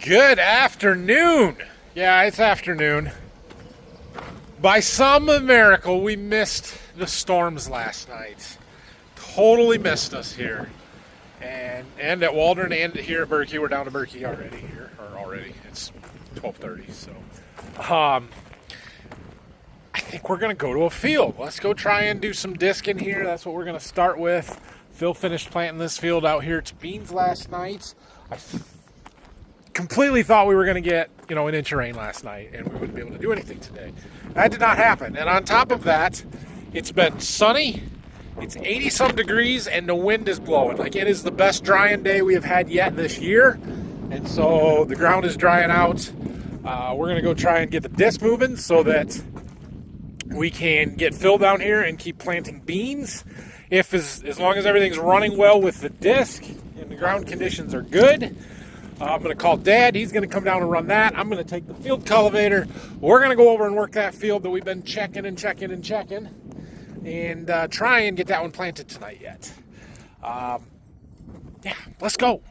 Good afternoon. Yeah, it's afternoon. By some miracle, we missed the storms last night. Totally missed us here. And at Waldron and here at Berkey. We're down to Berkey already here. Or already. It's 12:30, so. I think we're going to go to a field. Let's go try and do some discing here. That's what we're going to start with. Phil finished planting this field out here to beans last night. I completely thought we were going to get, an inch of rain last night and we wouldn't be able to do anything today. That did not happen. And on top of that, it's been sunny. It's 80-some degrees and the wind is blowing. Like, it is the best drying day we have had yet this year. And so the ground is drying out. We're going to go try and get the disc moving so that we can get Phil down here and keep planting beans. As long as everything's running well with the disc and the ground conditions are good, I'm going to call Dad. He's going to come down and run that. I'm going to take the field cultivator. We're going to go over and work that field that we've been checking and try and get that one planted tonight yet. Yeah, let's go.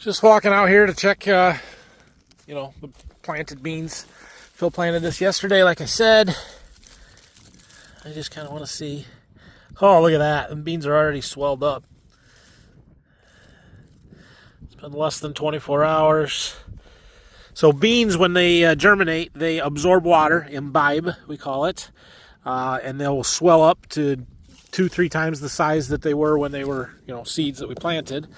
Just walking out here to check, the planted beans. Phil planted this yesterday, like I said. I just kind of want to see. Oh, look at that. The beans are already swelled up. It's been less than 24 hours. So beans, when they germinate, they absorb water, imbibe, we call it. And they'll swell up to 2-3 times the size that they were when they were, seeds that we planted.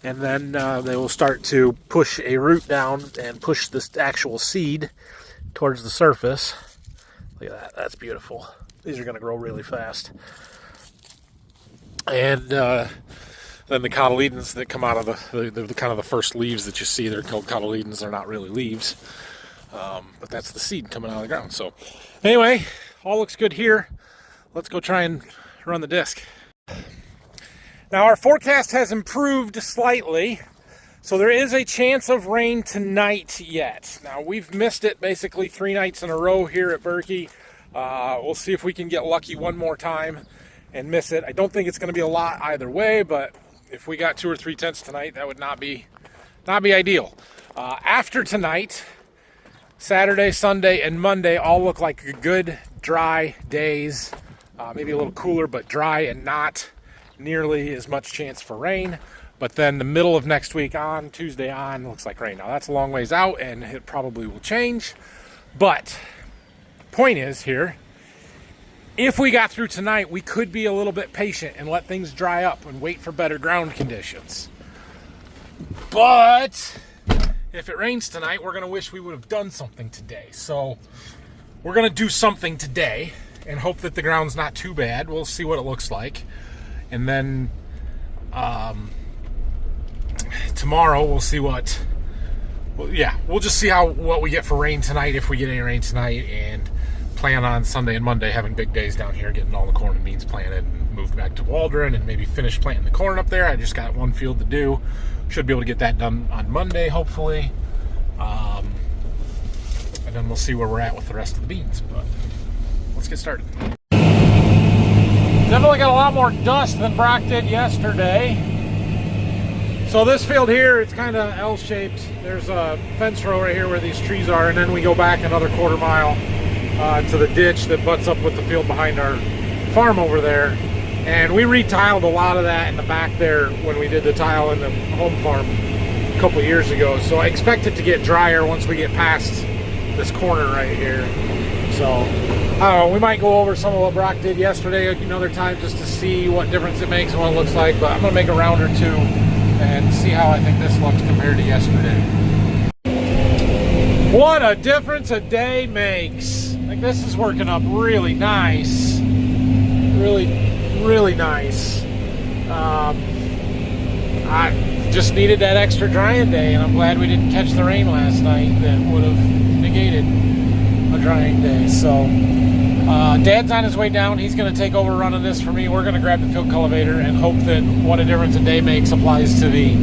And then they will start to push a root down and push this actual seed towards the surface. Look at that. That's beautiful. These are going to grow really fast. And then the cotyledons that come out of the kind of the first leaves that you see, they're called cotyledons. They're not really leaves. But that's the seed coming out of the ground. So anyway, all looks good here. Let's go try and run the disc. Now, our forecast has improved slightly, so there is a chance of rain tonight yet. Now, we've missed it basically 3 nights in a row here at Berkey. We'll see if we can get lucky one more time and miss it. I don't think it's going to be a lot either way, but if we got 2 or 3 tenths tonight, that would not be ideal. After tonight, Saturday, Sunday, and Monday all look like good, dry days. Maybe a little cooler, but dry and not nearly as much chance for rain. But then the middle of next week on, Tuesday on, looks like rain. Now that's a long ways out and it probably will change. But point is here, if we got through tonight, we could be a little bit patient and let things dry up and wait for better ground conditions. But if it rains tonight, we're going to wish we would have done something today. So we're going to do something today and hope that the ground's not too bad. We'll see what it looks like. And then tomorrow we'll see we'll just see what we get for rain tonight, if we get any rain tonight, and plan on Sunday and Monday having big days down here, getting all the corn and beans planted and moved back to Waldron and maybe finish planting the corn up there. I just got one field to do. Should be able to get that done on Monday, hopefully. And then we'll see where we're at with the rest of the beans. But let's get started. Definitely got a lot more dust than Brock did yesterday. So this field here, it's kind of L-shaped. There's a fence row right here where these trees are, and then we go back another quarter mile to the ditch that butts up with the field behind our farm over there. And we retiled a lot of that in the back there when we did the tile in the home farm a couple years ago. So I expect it to get drier once we get past this corner right here. So I don't know, we might go over some of what Brock did yesterday another time just to see what difference it makes and what it looks like, but I'm going to make a round or two and see how I think this looks compared to yesterday. What a difference a day makes. Like, this is working up really nice. Really nice. I just needed that extra drying day, and I'm glad we didn't catch the rain last night that would have negated a drying day. So Dad's on his way down. He's going to take over running this for me. We're going to grab the field cultivator and hope that what a difference a day makes applies to the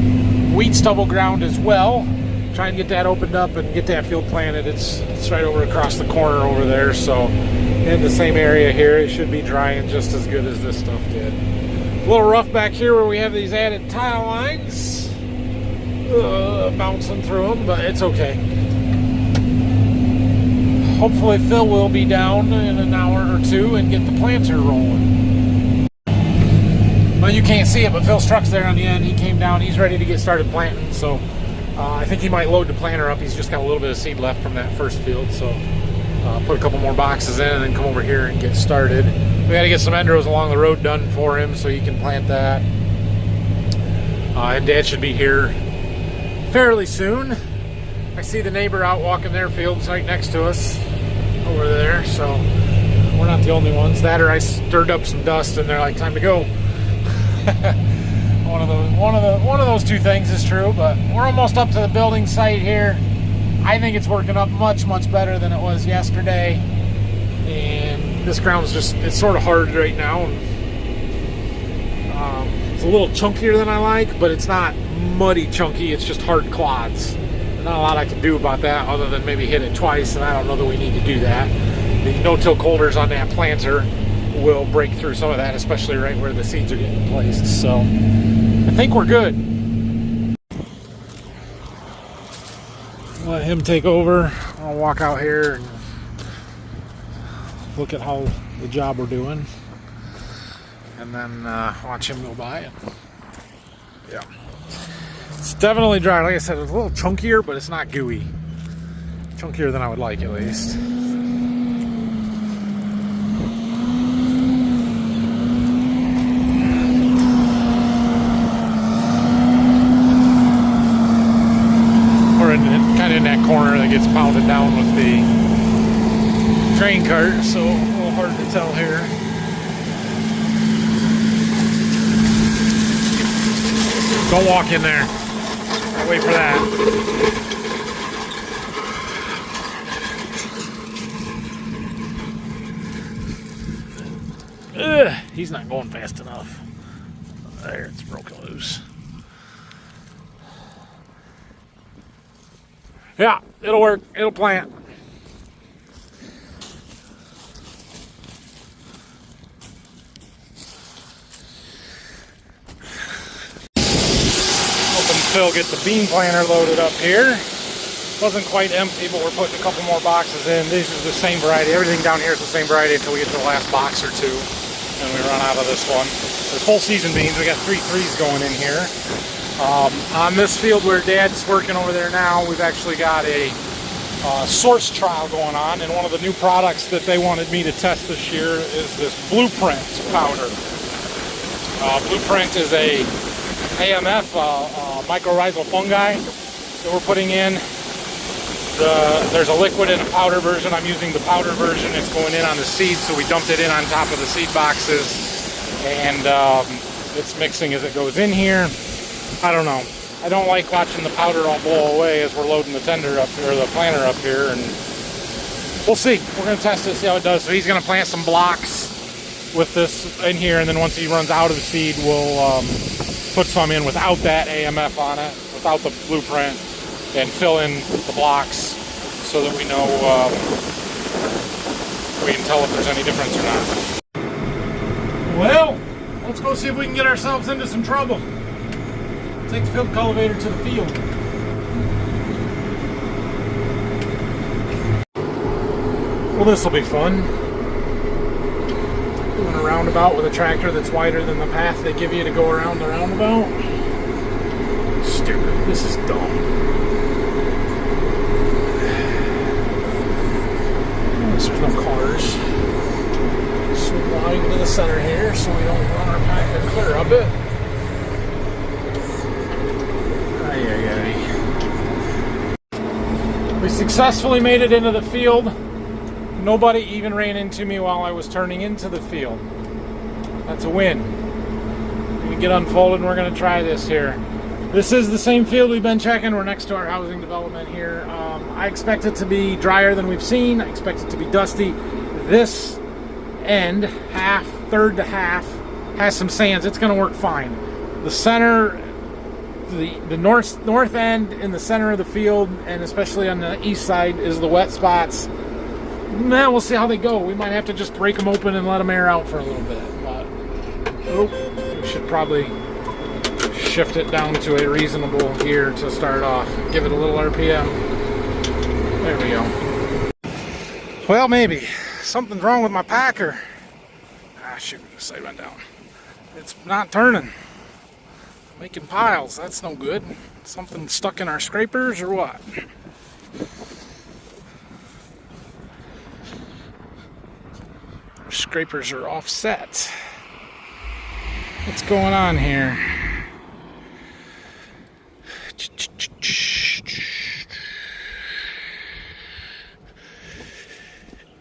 wheat stubble ground as well. try and get that opened up and get that field planted. It's right over across the corner over there, so in the same area here, it should be drying just as good as this stuff did. A little rough back here where we have these added tile lines bouncing through them, but it's okay. Hopefully Phil will be down in an hour or two and get the planter rolling. Well, you can't see it, but Phil's truck's there on the end. He came down, he's ready to get started planting, so I think he might load the planter up. He's just got a little bit of seed left from that first field, so put a couple more boxes in and then come over here and get started. We got to get some endrows along the road done for him so he can plant that. And Dad should be here fairly soon. I see the neighbor out walking their fields right next to us over there, so we're not the only ones. That or I stirred up some dust and they're like, time to go. One of those two things is true, but we're almost up to the building site here. I think it's working up much better than it was yesterday, and this ground's it's sort of hard right now. It's a little chunkier than I like, but it's not muddy chunky, it's just hard clods. There's not a lot I can do about that other than maybe hit it twice, and I don't know that we need to do that. The no-till holders on that planter will break through some of that, especially right where the seeds are getting placed, so I think we're good. Let him take over. I'll walk out here and look at how the job we're doing, and then watch him go by. Yeah, it's definitely dry. Like I said, it's a little chunkier, but it's not gooey. Chunkier than I would like, at least. Kind of in that corner that gets pounded down with the train cart, so a little hard to tell here. Don't walk in there. I'll wait for that. Ugh, he's not going fast enough. There, it's broken loose. Yeah, it'll work. It'll plant. Helping Phil get the bean planter loaded up here. Wasn't quite empty, but we're putting a couple more boxes in. These are the same variety. Everything down here is the same variety until we get to the last box or two, and we run out of this one. They're full season beans. We got 3 threes going in here. On this field where Dad's working over there now, we've actually got a source trial going on, and one of the new products that they wanted me to test this year is this Blueprint powder. Blueprint is a AMF, mycorrhizal fungi that we're putting in. There's a liquid and a powder version. I'm using the powder version. It's going in on the seeds, so we dumped it in on top of the seed boxes, and it's mixing as it goes in here. I don't know. I don't like watching the powder all blow away as we're loading the tender up here, or the planter up here, and we'll see. We're going to test it, see how it does. So he's going to plant some blocks with this in here, and then once he runs out of the seed, we'll put some in without that AMF on it, without the Blueprint, and fill in the blocks so that we know, we can tell if there's any difference or not. Well, let's go see if we can get ourselves into some trouble. Take the field cultivator to the field. Well, this will be fun. Doing a roundabout with a tractor that's wider than the path they give you to go around the roundabout. Stupid. This is dumb. There's no cars. Swing line into the center here so we don't run our pack and clear up it. We successfully made it into the field. Nobody even ran into me while I was turning into the field. That's a win. We get unfolded and we're going to try this here. This is the same field we've been checking. We're next to our housing development here. I expect it to be drier than we've seen. I expect it to be dusty. This end, third to half, has some sands. It's going to work fine. The center the north end in the center of the field, and especially on the east side, is the wet spots. Man, we'll see how they go. We might have to just break them open and let them air out for a little bit. But we should probably shift it down to a reasonable gear to start off. Give it a little RPM. There we go. Well, maybe something's wrong with my packer. Ah, shoot, the side went down. It's not turning. Making piles. That's no good. Something stuck in our scrapers or what? Our scrapers are offset. What's going on here?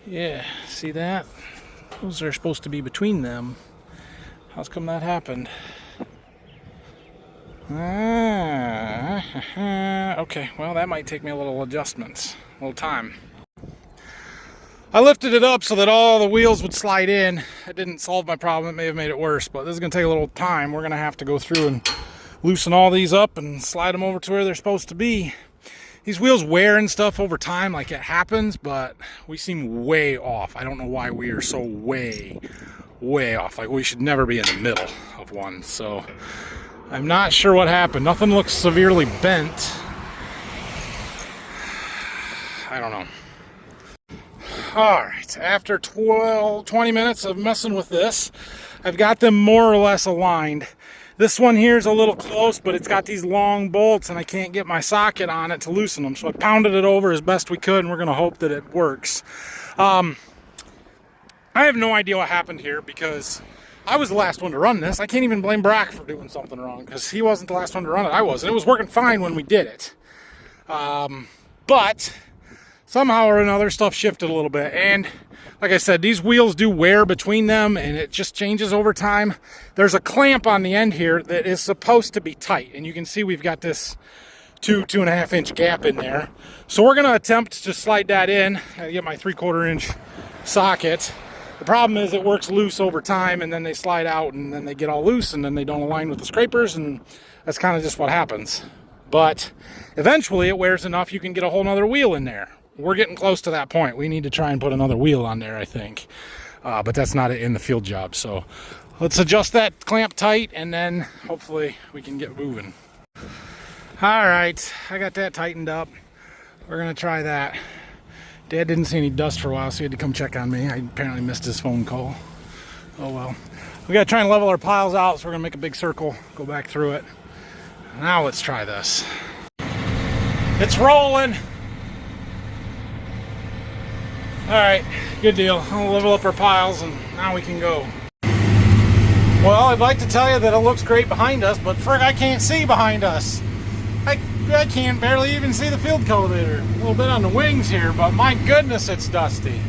Yeah, see that? Those are supposed to be between them. How's come that happened? Okay, well, that might take me a little adjustments, a little time. I lifted it up so that all the wheels would slide in. It didn't solve my problem. It may have made it worse, but this is going to take a little time. We're going to have to go through and loosen all these up and slide them over to where they're supposed to be. These wheels wear and stuff over time, like it happens, but we seem way off. I don't know why we are so way off. Like, we should never be in the middle of one. So I'm not sure what happened. Nothing looks severely bent. I don't know. All right, after 20 minutes of messing with this, I've got them more or less aligned. This one here is a little close, but it's got these long bolts and I can't get my socket on it to loosen them. So I pounded it over as best we could and we're gonna hope that it works. I have no idea what happened here because I was the last one to run this. I can't even blame Brock for doing something wrong because he wasn't the last one to run it. I was, and it was working fine when we did it. But somehow or another stuff shifted a little bit. And like I said, these wheels do wear between them and it just changes over time. There's a clamp on the end here that is supposed to be tight. And you can see we've got this 2.5 inch gap in there. So we're gonna attempt to slide that in. I get my 3/4 inch socket. The problem is it works loose over time and then they slide out and then they get all loose and then they don't align with the scrapers, and that's kind of just what happens. But eventually it wears enough you can get a whole nother wheel in there. We're getting close to that point. We need to try and put another wheel on there, I think. But that's not in the field job. So let's adjust that clamp tight and then hopefully we can get moving. All right, I got that tightened up. We're gonna try that. Dad didn't see any dust for a while, so he had to come check on me. I apparently missed his phone call. Oh well. We gotta try and level our piles out, so we're gonna make a big circle, go back through it. Now let's try this. It's rolling. All right, good deal. I'll level up our piles and now we can go. Well, I'd like to tell you that it looks great behind us, but frick, I can't see behind us. I can't barely even see the field cultivator. A little bit on the wings here, but my goodness, it's dusty.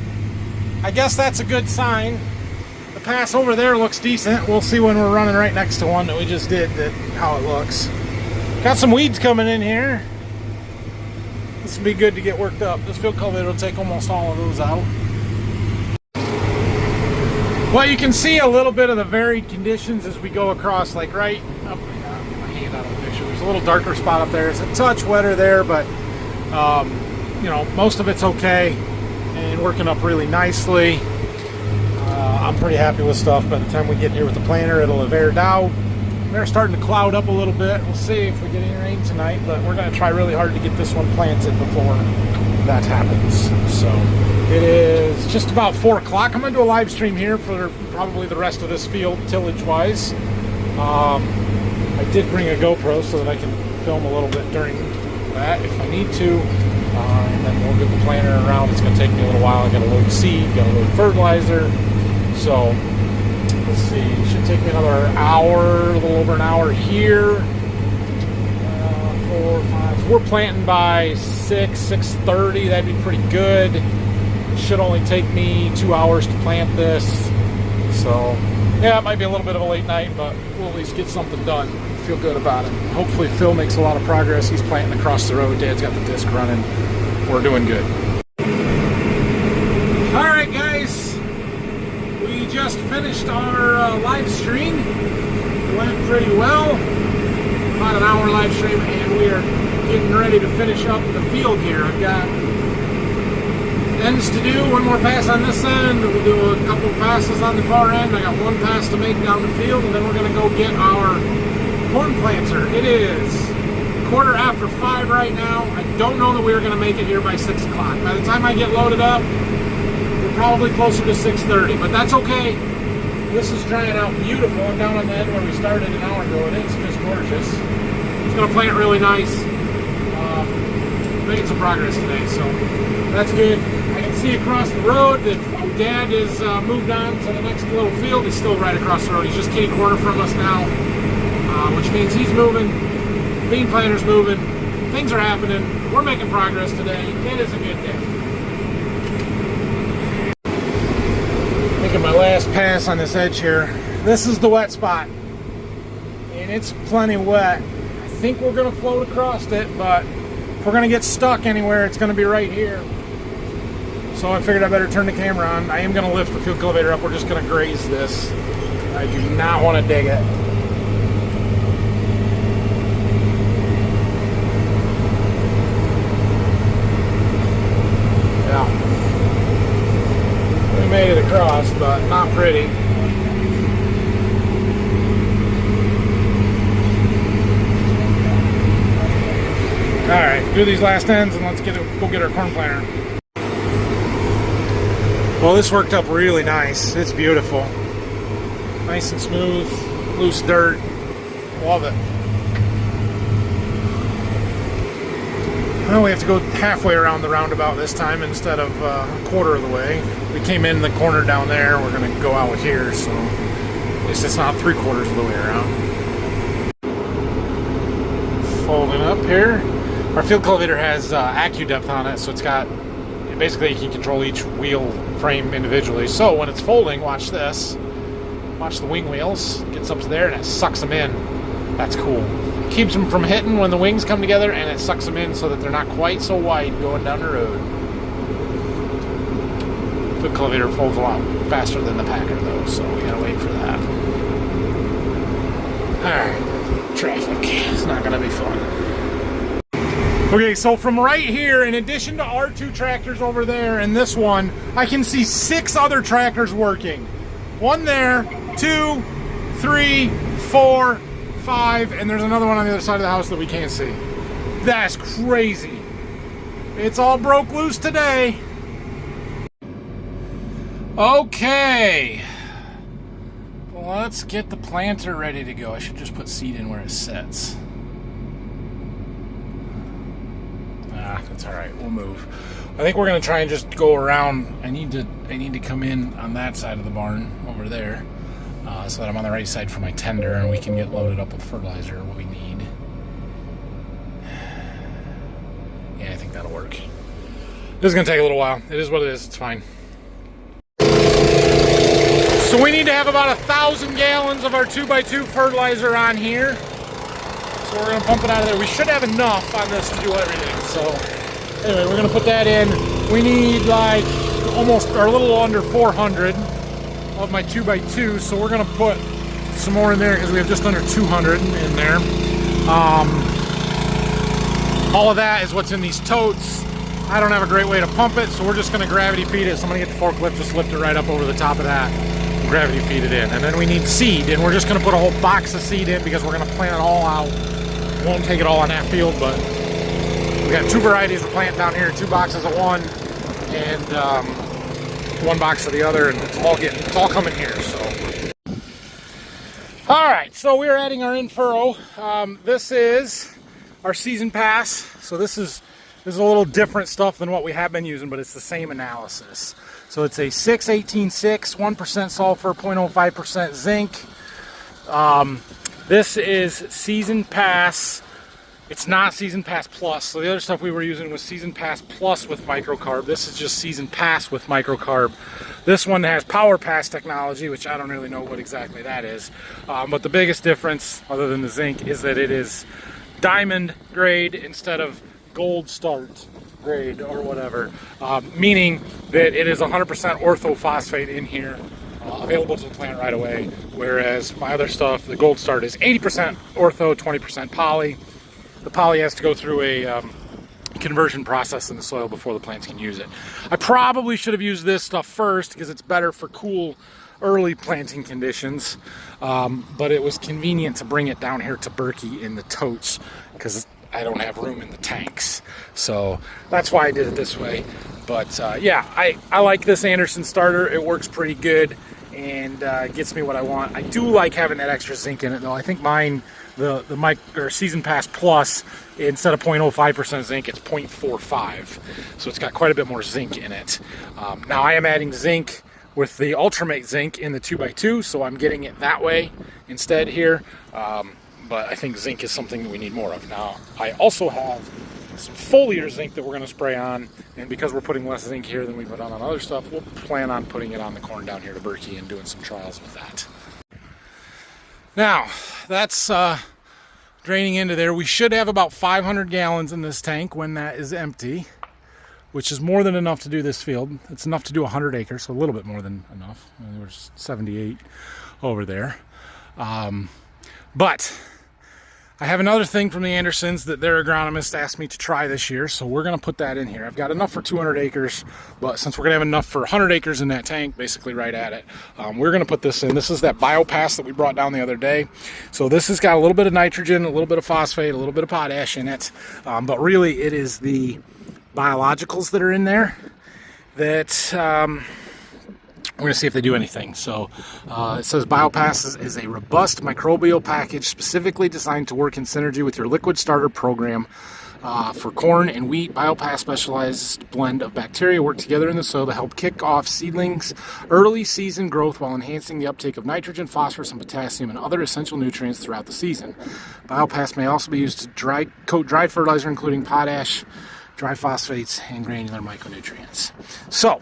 I guess that's a good sign. The pass over there looks decent. We'll see when we're running right next to one that we just did how it looks. Got some weeds coming in here. This will be good to get worked up. This field cultivator will take almost all of those out. Well, you can see a little bit of the varied conditions as we go across, like right up. Get my hand out of the picture. There's a little darker spot up there. It's a touch wetter there, but you know, most of it's okay and working up really nicely. I'm pretty happy with stuff. By the time we get here with the planter, it'll have aired out. They're starting to cloud up a little bit. We'll see if we get any rain tonight, but we're going to try really hard to get this one planted before that happens. So it is just about 4 o'clock. I'm going to do a live stream here for probably the rest of this field, tillage-wise. I did bring a GoPro so that I can film a little bit during that if I need to. And then we'll get the planter around. It's going to take me a little while. I got to load seed, got to load fertilizer. So let's see, it should take me another hour, a little over an hour here. 4, 5. We're planting by 6:30. That'd be pretty good. It should only take me 2 hours to plant this. So yeah, it might be a little bit of a late night, but we'll at least get something done. Feel good about it. Hopefully Phil makes a lot of progress. He's planting across the road. Dad's got the disc running. We're doing good. All right, guys. We just finished our live stream. It went pretty well. about an hour live stream, and we are getting ready to finish up the field here. I've got ends to do, one more pass on this end, we'll do a couple passes on the far end. I got one pass to make down the field, and then we're going to go get our corn planter. It is 5:15 right now. I don't know that we're going to make it here by 6 o'clock. By the time I get loaded up, we're probably closer to 6:30, but that's okay. This is drying out beautiful. I'm down on the end where we started an hour ago, and it's just gorgeous. It's going to plant really nice. Making some progress today, so that's good. I can see across the road that Dad has moved on to the next little field. He's still right across the road. He's just kitty corner from us now, which means he's moving. Bean planter's moving. Things are happening. We're making progress today. It is a good day. Making my last pass on this edge here. This is the wet spot, and it's plenty wet. I think we're going to float across it, but if we're going to get stuck anywhere, it's going to be right here. So I figured I better turn the camera on. I am going to lift the field cultivator up. We're just going to graze this. I do not want to dig it. Yeah. We made it across, but not pretty. Alright, do these last ends and let's go get our corn planter. Well, this worked up really nice. It's beautiful. Nice and smooth, loose dirt. Love it. Well, we have to go halfway around the roundabout this time instead of a quarter of the way. We came in the corner down there. We're going to go out here, so at least it's not 3/4 of the way around. Folding up here. Our field cultivator has AccuDepth on it, so it's got, basically you can control each wheel frame individually. So when it's folding, watch this. Watch the wing wheels. It gets up to there and it sucks them in. That's cool. Keeps them from hitting when the wings come together, and it sucks them in so that they're not quite so wide going down the road. Field cultivator folds a lot faster than the packer though, so we gotta wait for that. Alright, traffic. It's not gonna be fun. Okay, so from right here, in addition to our 2 tractors over there and this one, I can see 6 other tractors working. 1 there, 2, 3, 4, 5, and there's another one on the other side of the house that we can't see. That's crazy. It's all broke loose today. Okay. Let's get the planter ready to go. I should just put seed in where it sits. That's all right. We'll move. I think we're gonna try and just go around. I need to come in on that side of the barn over there, so that I'm on the right side for my tender, and we can get loaded up with fertilizer. What we need. Yeah, I think that'll work. This is gonna take a little while. It is what it is. It's fine. So we need to have about 1,000 gallons of our 2x2 fertilizer on here. So we're gonna pump it out of there. We should have enough on this to do everything. So anyway, we're gonna put that in. We need like almost, or a little under 400 of my 2x2. So we're gonna put some more in there because we have just under 200 in there. All of that is what's in these totes. I don't have a great way to pump it, so we're just gonna gravity feed it. So I'm gonna get the forklift, just lift it right up over the top of that, and gravity feed it in. And then we need seed, and we're just gonna put a whole box of seed in because we're gonna plant it all out. Won't take it all on that field, but we got 2 varieties we're planting down here, 2 boxes of one and 1 box of the other, and it's all coming here. So all right, so we're adding our in-furrow. This is our season pass. So this is a little different stuff than what we have been using, but it's the same analysis. So it's a 6-18-6, 1% sulfur, 0.05% zinc. This is Season Pass. It's not Season Pass Plus. So the other stuff we were using was Season Pass Plus with microcarb. This is just Season Pass with microcarb. This one has Power Pass technology, which I don't really know what exactly that is. But the biggest difference, other than the zinc, is that it is diamond grade instead of gold start grade or whatever. Meaning that it is 100% orthophosphate in here. available to the plant right away. Whereas my other stuff, the Gold Start, is 80% ortho, 20% poly. The poly has to go through a conversion process in the soil before the plants can use it. I probably should have used this stuff first because it's better for cool early planting conditions, but it was convenient to bring it down here to Berkey in the totes because I don't have room in the tanks. So that's why I did it this way. But yeah, I like this Anderson starter. It works pretty good and gets me what I want. I do like having that extra zinc in it though. I think mine, the Season Pass Plus, instead of 0.05% zinc, it's 0.45. So it's got quite a bit more zinc in it. Now I am adding zinc with the Ultramate zinc in the 2x2, so I'm getting it that way instead here. But I think zinc is something that we need more of. Now, I also have some foliar zinc that we're going to spray on, and because we're putting less zinc here than we put on other stuff, we'll plan on putting it on the corn down here to Berkey and doing some trials with that. Now, that's draining into there. We should have about 500 gallons in this tank when that is empty, which is more than enough to do this field. It's enough to do 100 acres, so a little bit more than enough. There's 78 over there. But I have another thing from the Andersons that their agronomist asked me to try this year, so we're going to put that in here. I've got enough for 200 acres, but since we're going to have enough for 100 acres in that tank, basically right at it, we're going to put this in. This is that biopass that we brought down the other day. So this has got a little bit of nitrogen, a little bit of phosphate, a little bit of potash in it, but really it is the biologicals that are in there that we're going to see if they do anything. So it says Biopass is a robust microbial package specifically designed to work in synergy with your liquid starter program. For corn and wheat, Biopass specialized blend of bacteria work together in the soil to help kick off seedlings' early season growth while enhancing the uptake of nitrogen, phosphorus, and potassium and other essential nutrients throughout the season. Biopass may also be used to coat dried fertilizer, including potash, dry phosphates, and granular micronutrients. So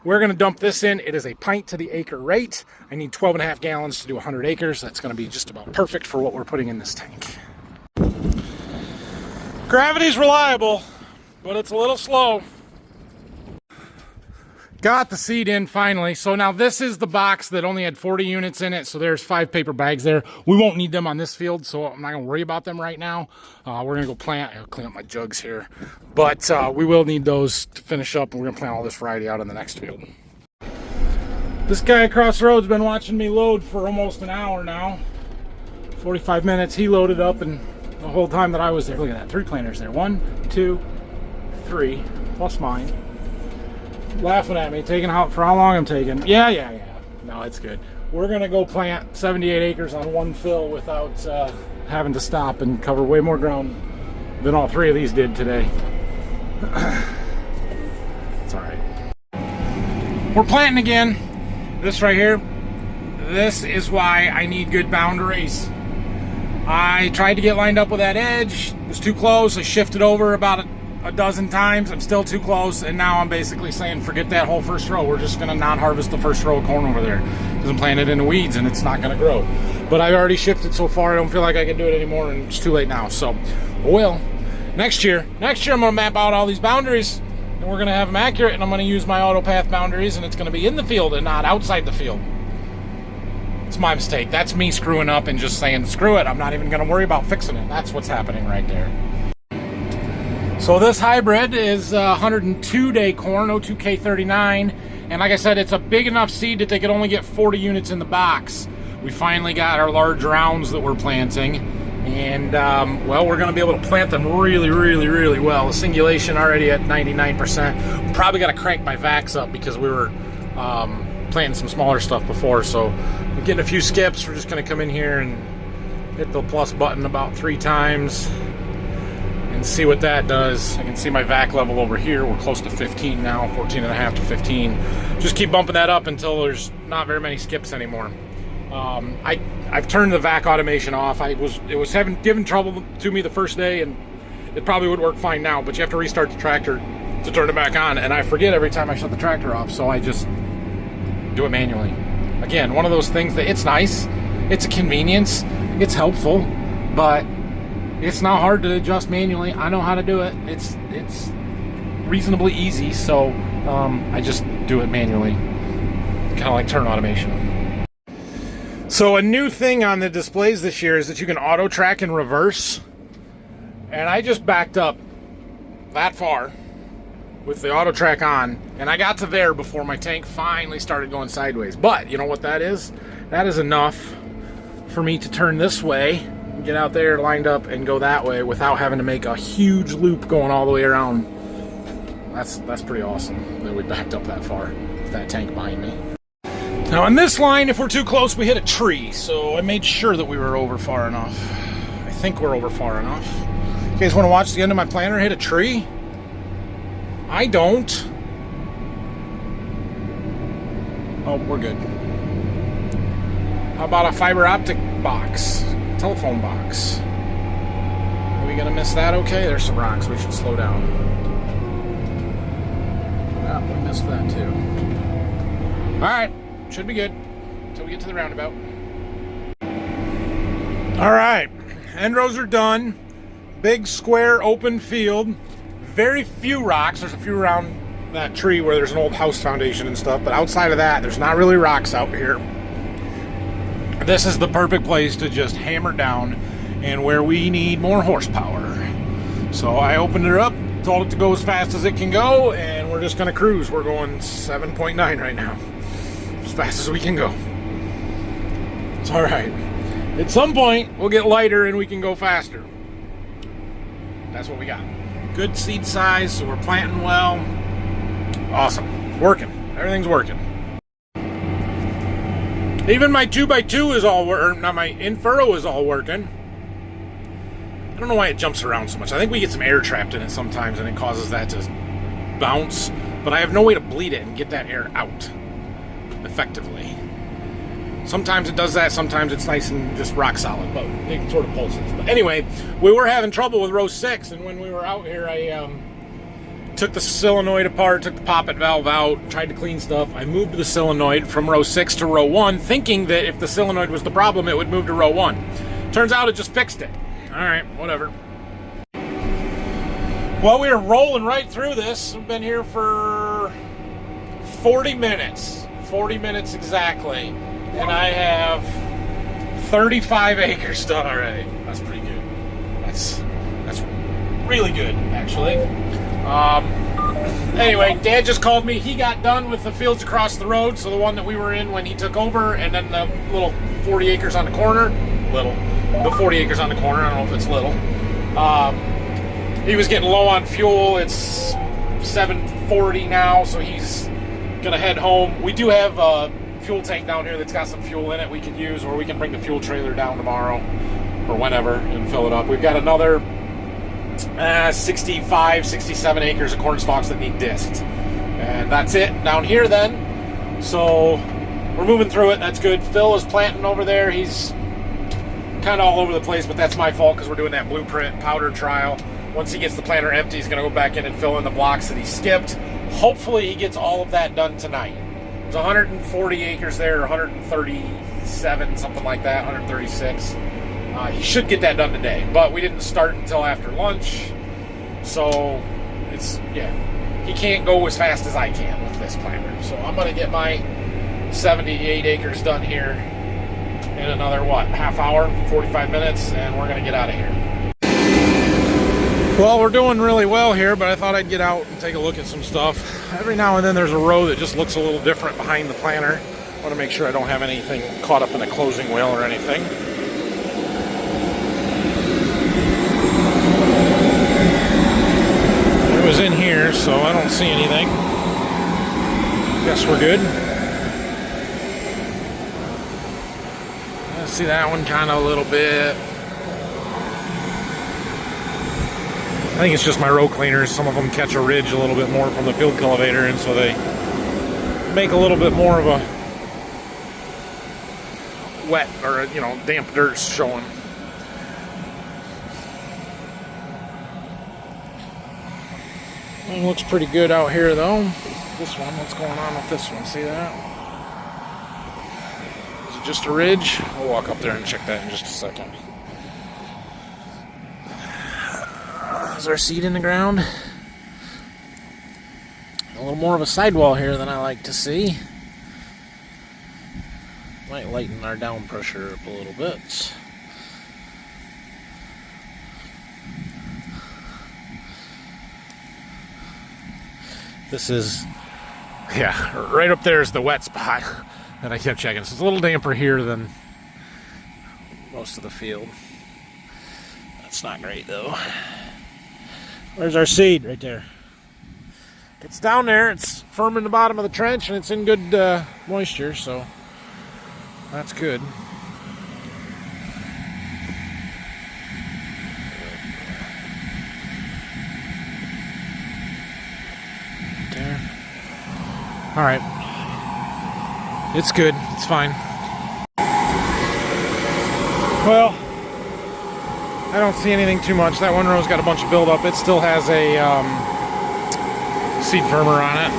we're going to dump this in. It is a pint to the acre rate. I need 12.5 gallons to do 100 acres. That's going to be just about perfect for what we're putting in this tank. Gravity's reliable, but it's a little slow. Got the seed in finally. So now this is the box that only had 40 units in it. So there's 5 paper bags there. We won't need them on this field, so I'm not going to worry about them right now. We're going to go plant. I'll clean up my jugs here. But we will need those to finish up, and we're going to plant all this variety out in the next field. This guy across the road's been watching me load for almost an hour now. 45 minutes. He loaded up, and the whole time that I was there, look at that, 3 planters there. 1, 2, 3, plus mine. Laughing at me, taking out for how long I'm taking. Yeah. No, it's good. We're gonna go plant 78 acres on one fill without having to stop and cover way more ground than all 3 of these did today. It's all right. We're planting again. This right here, this is why I need good boundaries. I tried to get lined up with that edge, it was too close. I shifted over about a dozen times. I'm still too close, and now I'm basically saying forget that whole first row. We're just going to not harvest the first row of corn over there because I'm planting it in the weeds and it's not going to grow. But I've already shifted so far, I don't feel like I can do it anymore, and it's too late now. So, well, next year I'm going to map out all these boundaries, and we're going to have them accurate, and I'm going to use my AutoPath boundaries, and it's going to be in the field and not outside the field. It's my mistake. That's me screwing up and just saying, screw it, I'm not even going to worry about fixing it. That's what's happening right there. So this hybrid is 102-day corn, 02K39, and like I said, it's a big enough seed that they could only get 40 units in the box. We finally got our large rounds that we're planting, and well, we're going to be able to plant them really well. The singulation already at 99%. Probably got to crank my vacs up because we were planting some smaller stuff before, so we're getting a few skips. We're just going to come in here and hit the plus button about 3 times. And see what that does. I can see my vac level over here. We're close to 15 now, 14.5 to 15. Just keep bumping that up until there's not very many skips anymore. I've turned the vac automation off. It was giving trouble to me the first day, and it probably would work fine now, but you have to restart the tractor to turn it back on, and I forget every time I shut the tractor off, so I just do it manually. Again, one of those things that it's nice, it's a convenience, it's helpful, but it's not hard to adjust manually. I know how to do it. It's reasonably easy, so I just do it manually. Kind of like turn automation. So a new thing on the displays this year is that you can auto track in reverse. And I just backed up that far with the auto track on, and I got to there before my tank finally started going sideways. But you know what that is? That is enough for me to turn this way, get out there lined up, and go that way without having to make a huge loop going all the way around. That's pretty awesome that we backed up that far with that tank behind me. Now on this line, if we're too close, we hit a tree, so I made sure that we were over far enough. I think we're over far enough. You guys want to watch the end of my planter hit a tree? I don't. Oh, we're good. How about a fiber optic box? Telephone box. Are we gonna miss that? Okay, there's some rocks. We should slow down. Oh, we missed that too. Alright, should be good until we get to the roundabout. Alright, end rows are done. Big square open field. Very few rocks. There's a few around that tree where there's an old house foundation and stuff, but outside of that, there's not really rocks out here. This is the perfect place to just hammer down and where we need more horsepower. So I opened it up, told it to go as fast as it can go, and we're just going to cruise. We're going 7.9 right now. As fast as we can go. It's all right. At some point, we'll get lighter and we can go faster. That's what we got. Good seed size, so we're planting well. Awesome. It's working. Everything's working. Even my 2x2 is all working. Now my in-furrow is all working. I don't know why it jumps around so much. I think we get some air trapped in it sometimes and it causes that to bounce. But I have no way to bleed it and get that air out effectively. Sometimes it does that, sometimes it's nice and just rock solid, but it sort of pulses. But anyway, we were having trouble with row 6, and when we were out here, I took the solenoid apart, took the poppet valve out, tried to clean stuff. I moved the solenoid from row 6 to row 1, thinking that if the solenoid was the problem, it would move to row 1. Turns out it just fixed it. All right, whatever. Well, we are rolling right through this. We've been here for 40 minutes. 40 minutes exactly. And I have 35 acres done already. That's pretty good. That's really good, actually. Anyway, Dad just called me. He got done with the fields across the road, so the one that we were in when he took over, and then the little 40 acres on the corner. The 40 acres on the corner. I don't know if it's little. He was getting low on fuel. It's 7:40 now, so he's gonna head home. We do have a fuel tank down here that's got some fuel in it we could use, or we can bring the fuel trailer down tomorrow or whenever and fill it up. We've got another 65, 67 acres of corn stalks that need disked, and that's it down here then. So we're moving through it. That's good. Phil is planting over there. He's kind of all over the place, but that's my fault because we're doing that blueprint powder trial. Once he gets the planter empty, he's going to go back in and fill in the blocks that he skipped. Hopefully he gets all of that done tonight. There's 140 acres there, 137, something like that, 136. He should get that done today, but we didn't start until after lunch, so he can't go as fast as I can with this planter. So I'm going to get my 78 acres done here in another, half hour, 45 minutes, and we're going to get out of here. Well, we're doing really well here, but I thought I'd get out and take a look at some stuff. Every now and then there's a row that just looks a little different behind the planter. I want to make sure I don't have anything caught up in a closing wheel or anything. It was in here, so I don't see anything. Guess we're good. I see that one kind of a little bit. I think it's just my row cleaners. Some of them catch a ridge a little bit more from the field cultivator, and so they make a little bit more of a wet or damp dirt showing. It looks pretty good out here though. This one, what's going on with this one? See that? Is it just a ridge? We'll walk up there and check that in just a second. Is our seed in the ground? A little more of a sidewall here than I like to see. Might lighten our down pressure up a little bit. This is, yeah, right up there is the wet spot that I kept checking. So it's a little damper here than most of the field. That's not great though. Where's our seed? Right there. It's down there. It's firm in the bottom of the trench and it's in good moisture, so that's good. There. All right. It's good. It's fine. Well, I don't see anything too much. That one row's got a bunch of buildup. It still has a seed firmer on it.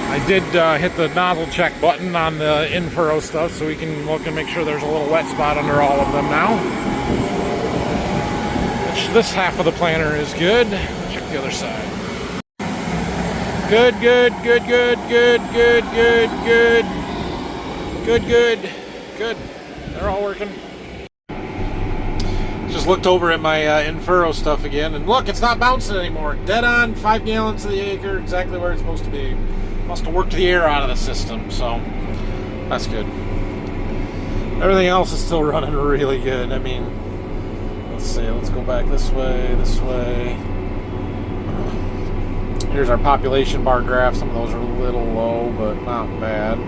I did hit the nozzle check button on the in-furrow stuff so we can look and make sure there's a little wet spot under all of them now. Which this half of the planter is good. Check the other side. Good, good, good, good, good, good, good, good. Good, good, good. They're all working. Just looked over at my in-furrow stuff again, and look, it's not bouncing anymore. Dead on, 5 gallons to the acre, exactly where it's supposed to be. Must have worked the air out of the system, so that's good. Everything else is still running really good. I mean, let's see, let's go back this way, this way. Here's our population bar graph. Some of those are a little low, but not bad.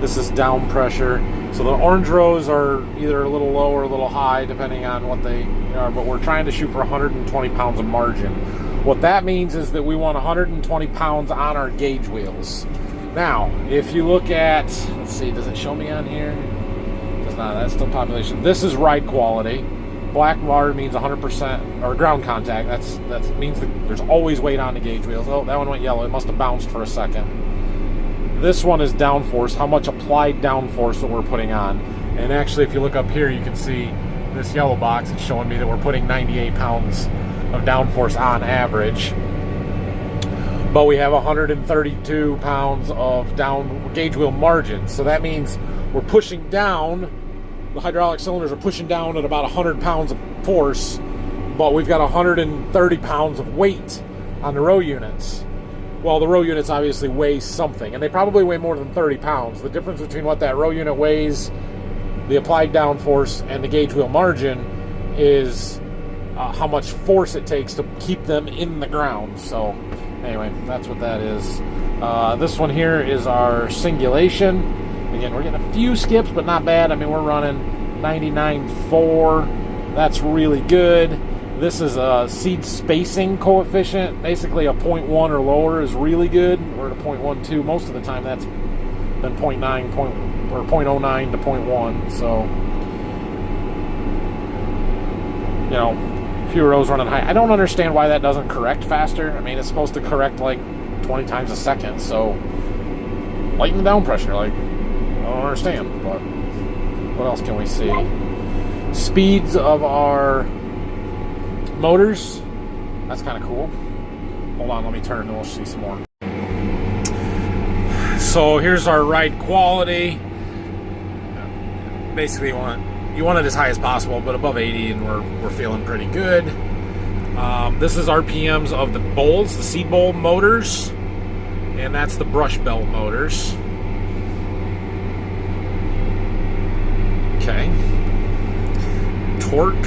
This is down pressure. So the orange rows are either a little low or a little high, depending on what they are, but we're trying to shoot for 120 pounds of margin. What that means is that we want 120 pounds on our gauge wheels. Now, if you look at, let's see, does it show me on here? Does not, that's still population. This is ride quality. Black bar means 100%, or ground contact. That means that there's always weight on the gauge wheels. Oh, that one went yellow. It must have bounced for a second. This one is downforce, how much applied downforce that we're putting on. And actually, if you look up here, you can see this yellow box. It's showing me that we're putting 98 pounds of downforce on average. But we have 132 pounds of down gauge wheel margin. So that means we're pushing down, the hydraulic cylinders are pushing down at about 100 pounds of force, but we've got 130 pounds of weight on the row units. Well, the row units obviously weigh something, and they probably weigh more than 30 pounds. The difference between what that row unit weighs, the applied downforce, and the gauge wheel margin is how much force it takes to keep them in the ground. So anyway, that's what that is. This one here is our singulation. Again, we're getting a few skips, but not bad. I mean, we're running 99.4. That's really good. This is a seed spacing coefficient. Basically, a 0.1 or lower is really good. We're at a 0.12. Most of the time, that's been 0.9 or 0.09 to 0.1. So, you know, fewer rows running high. I don't understand why that doesn't correct faster. I mean, it's supposed to correct like 20 times a second. So, lighten the down pressure. Like, I don't understand. But what else can we see? Speeds of our motors, that's kind of cool. Hold on, let me turn and we'll see some more. So here's our ride quality. Basically, you want it as high as possible, but above 80, and we're feeling pretty good. This is RPMs of the bowls, the seed bowl motors, and that's the brush belt motors. Okay. Torque.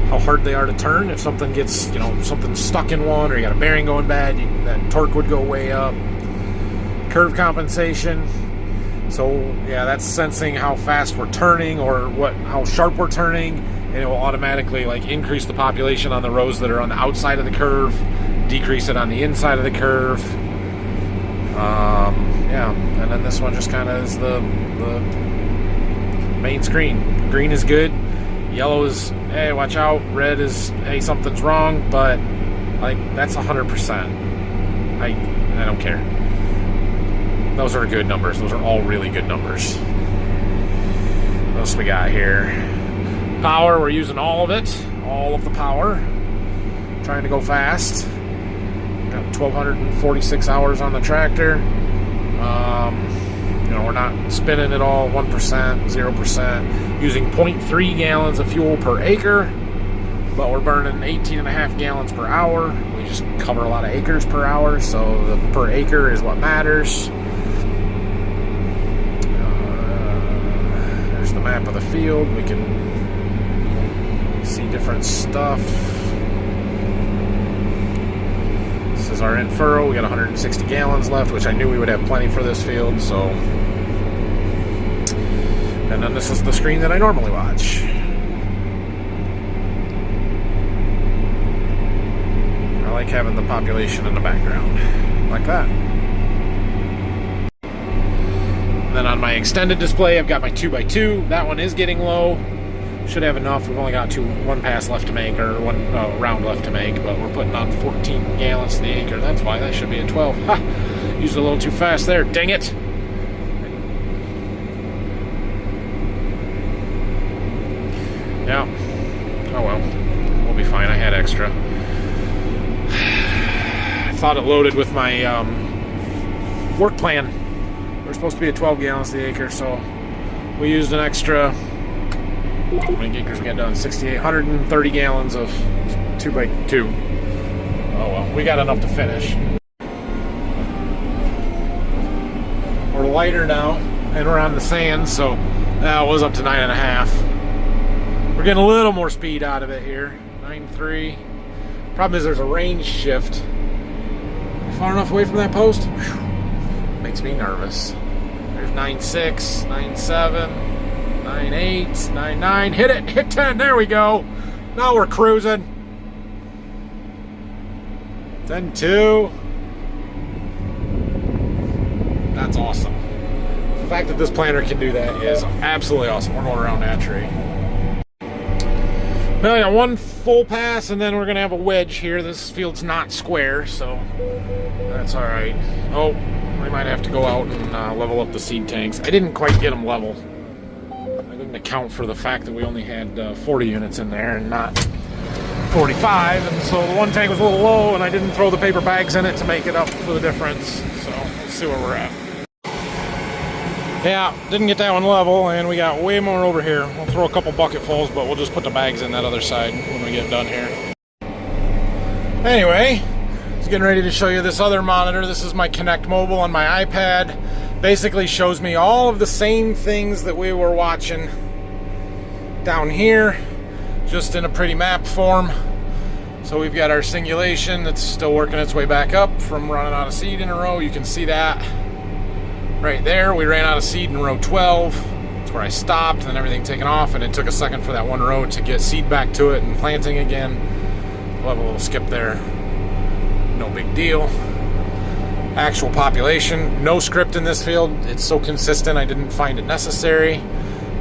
How hard they are to turn. If something gets, you know, something stuck in one, or you got a bearing going bad, that torque would go way up. Curve compensation. So yeah, that's sensing how fast we're turning or how sharp we're turning, and it will automatically like increase the population on the rows that are on the outside of the curve, decrease it on the inside of the curve. Yeah, and then this one just kind of is the main screen. Green is good. Yellow is, hey, watch out. Red is, hey, something's wrong. But like, that's 100%. I don't care. Those are good numbers. Those are all really good numbers. What else we got here? Power, we're using all of it. All of the power. Trying to go fast. Got 1,246 hours on the tractor. You know, we're not spinning it all 1%, 0%, using 0.3 gallons of fuel per acre, but we're burning 18.5 gallons per hour. We just cover a lot of acres per hour, so the per acre is what matters. There's the map of the field. We can see different stuff. This is our in furrow. We got 160 gallons left, which I knew we would have plenty for this field, so. And then this is the screen that I normally watch. I like having the population in the background, like that. Then on my extended display, I've got my 2x2. That one is getting low. Should have enough. We've only got one pass left to make, or one round left to make, but we're putting on 14 gallons to the acre. That's why that should be a 12. Ha! Used a little too fast there. Dang it! Yeah. Oh well. We'll be fine. I had extra. I thought it loaded with my work plan. We're supposed to be at 12 gallons to the acre, so we used an extra. How many acres we got done? 6,830 gallons of 2x2. Oh well, we got enough to finish. We're lighter now, and we're on the sand, so that was up to 9.5. We're getting a little more speed out of it here. 9.3. Problem is there's a range shift. Far enough away from that post? Whew. Makes me nervous. There's 9.6, 9.7. 9.8, 9.9, hit it, hit 10, there we go. Now we're cruising. 10.2. That's awesome. The fact that this planter can do that is absolutely awesome. We're going around that tree. Now I got one full pass, and then we're going to have a wedge here. This field's not square, so that's all right. Oh, we might have to go out and level up the seed tanks. I didn't quite get them level. Account for the fact that we only had 40 units in there and not 45, and so the one tank was a little low, and I didn't throw the paper bags in it to make it up for the difference. So let's see where we're at. Yeah, didn't get that one level, and we got way more over here. We'll throw a couple bucketfuls, but we'll just put the bags in that other side when we get done here. Anyway, I was getting ready to show you this other monitor. This is my Connect Mobile on my iPad. Basically shows me all of the same things that we were watching down here, just in a pretty map form. So we've got our singulation that's still working its way back up from running out of seed in a row. You can see that right there. We ran out of seed in row 12. That's where I stopped, and then everything taken off, and it took a second for that one row to get seed back to it and planting again. We'll have a little skip there. No big deal. Actual population, no script in this field. It's so consistent, I didn't find it necessary.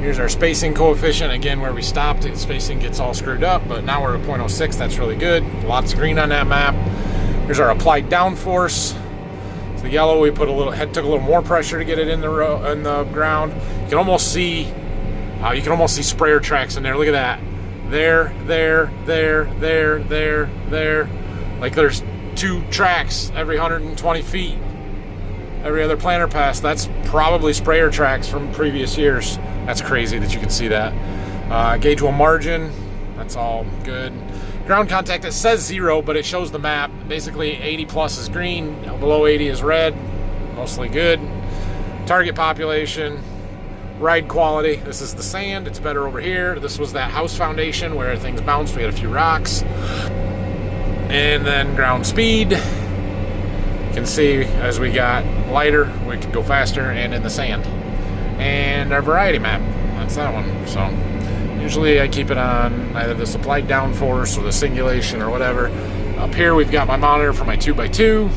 Here's our spacing coefficient. Again, where we stopped, the spacing gets all screwed up, but now we're at 0.06. That's really good. Lots of green on that map. Here's our applied downforce. So the yellow, we put took a little more pressure to get it in the ground. You can almost see sprayer tracks in there. Look at that. There. Like there's 2 tracks every 120 feet. Every other planter pass. That's probably sprayer tracks from previous years. That's crazy that you can see that. Gauge wheel margin. That's all good. Ground contact, it says 0, but it shows the map. Basically 80 plus is green, below 80 is red. Mostly good. Target population. Ride quality. This is the sand. It's better over here. This was that house foundation where things bounced. We had a few rocks. And then ground speed. You can see as we got lighter, we could go faster, and in the sand. And our variety map, that's that one. So usually I keep it on either the applied downforce or the singulation or whatever. Up here we've got my monitor for my 2x2.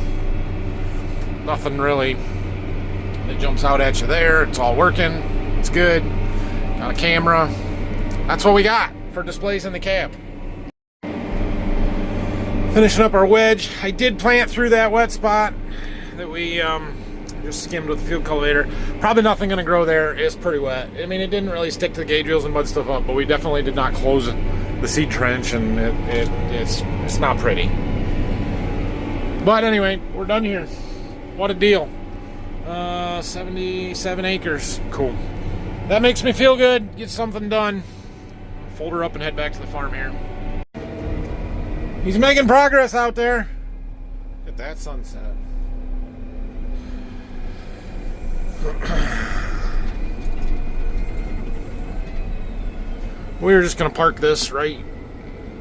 Nothing really that jumps out at you there. It's all working. It's good. Got a camera. That's what we got for displays in the cab. Finishing up our wedge. I did plant through that wet spot that we just skimmed with the field cultivator. Probably nothing going to grow there. It's pretty wet. I mean, it didn't really stick to the gauge wheels and mud stuff up, but we definitely did not close the seed trench, and it's not pretty. But anyway, we're done here. What a deal. 77 acres. Cool. That makes me feel good. Get something done. Fold her up and head back to the farm here. He's making progress out there. Look at that sunset. We were just going to park this right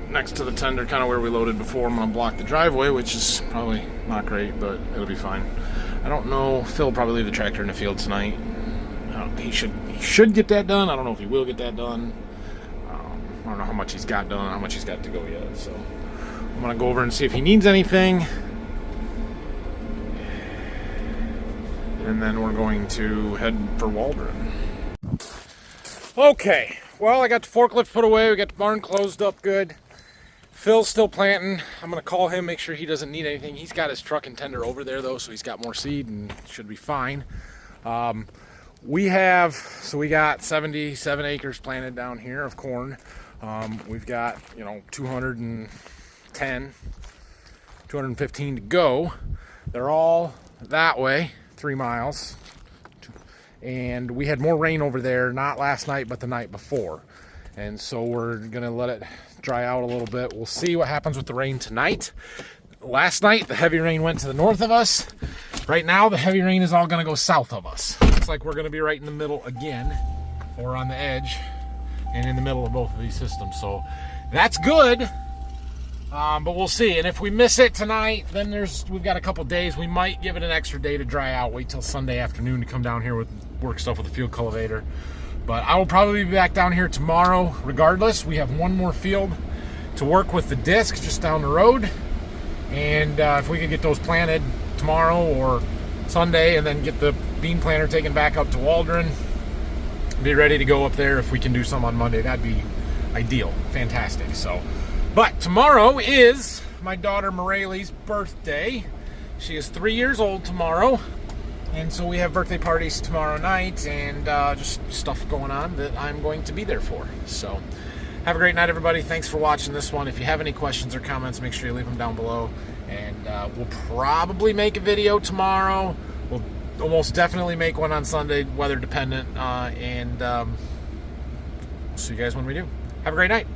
next to the tender, kind of where we loaded before. I'm going to block the driveway, which is probably not great, but it'll be fine. I don't know. Phil will probably leave the tractor in the field tonight. He should get that done. I don't know if he will get that done. I don't know how much he's got done, how much he's got to go yet. So I'm going to go over and see if he needs anything. And then we're going to head for Waldron. Okay, well, I got the forklift put away. We got the barn closed up good. Phil's still planting. I'm going to call him, make sure he doesn't need anything. He's got his truck and tender over there, though, so he's got more seed and should be fine. We got 77 acres planted down here of corn. We've got, 215 to go. They're all that way, 3 miles. And we had more rain over there, not last night, but the night before. And so we're going to let it dry out a little bit. We'll see what happens with the rain tonight. Last night, the heavy rain went to the north of us. Right now, the heavy rain is all going to go south of us. Looks like we're going to be right in the middle again, or on the edge, and in the middle of both of these systems. So that's good, but we'll see. And if we miss it tonight, then we've got a couple days. We might give it an extra day to dry out. Wait till Sunday afternoon to come down here with work stuff with the field cultivator. But I will probably be back down here tomorrow regardless. We have one more field to work with the disc just down the road. And if we can get those planted tomorrow or Sunday and then get the bean planter taken back up to Waldron, be ready to go up there. If we can do some on Monday, that'd be ideal. Fantastic. So, but tomorrow is my daughter Morelli's birthday. She is 3 years old tomorrow. And so we have birthday parties tomorrow night and just stuff going on that I'm going to be there for. So have a great night, everybody. Thanks for watching this one. If you have any questions or comments, make sure you leave them down below. And we'll probably make a video tomorrow. We'll almost definitely make one on Sunday, weather dependent. And see you guys when we do. Have a great night.